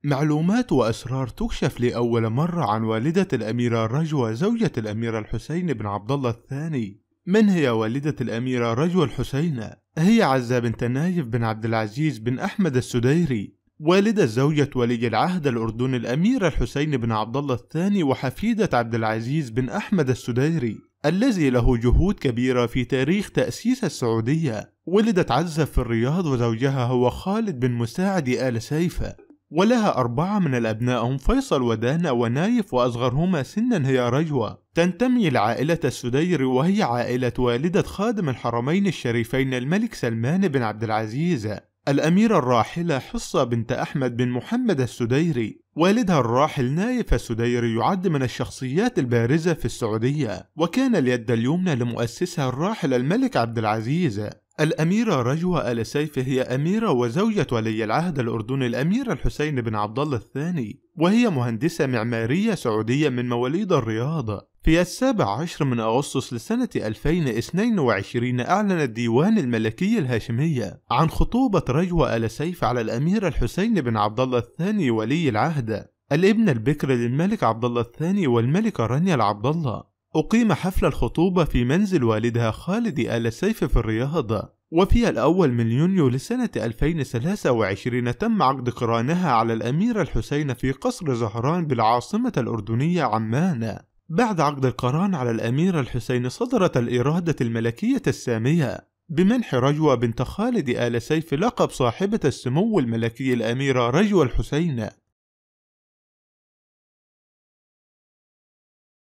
معلومات وأسرار تكشف لأول مرة عن والدة الأميرة رجوة زوجة الأمير الحسين بن عبد الله الثاني. من هي والدة الأميرة رجوة الحسين؟ هي عزة بنت نايف بن عبد العزيز بن أحمد السديري، والدة زوجة ولي العهد الأردني الأمير الحسين بن عبد الله الثاني وحفيدة عبد العزيز بن أحمد السديري الذي له جهود كبيرة في تاريخ تأسيس السعودية. ولدت عزة في الرياض وزوجها هو خالد بن مساعد آل سيف، ولها 4 من الأبناء هم فيصل ودانا ونايف، وأصغرهما سنا هي رجوة. تنتمي لعائلة السديري وهي عائلة والدة خادم الحرمين الشريفين الملك سلمان بن عبد العزيز. الأميرة الراحلة حصة بنت أحمد بن محمد السديري، والدها الراحل نايف السديري يعد من الشخصيات البارزة في السعودية، وكان اليد اليمنى لمؤسسها الراحل الملك عبد العزيز. الأميرة رجوة آل سيف هي أميرة وزوجة ولي العهد الأردني الأمير الحسين بن عبد الله الثاني، وهي مهندسة معمارية سعودية من مواليد الرياض. في 17 من أغسطس لسنة 2022 أعلن الديوان الملكي الهاشمية عن خطوبة رجوة آل سيف على الأمير الحسين بن عبد الله الثاني ولي العهد، الابن البكر للملك عبد الله الثاني والملكة رانيا العبد الله. أقيم حفل الخطوبة في منزل والدها خالد آل سيف في الرياض، وفي الأول من يونيو لسنة 2023 تم عقد قرانها على الأمير الحسين في قصر زهران بالعاصمة الأردنية عمان. بعد عقد القران على الأمير الحسين صدرت الإرادة الملكية السامية بمنح رجوة بنت خالد آل سيف لقب صاحبة السمو الملكي الأميرة رجوة الحسين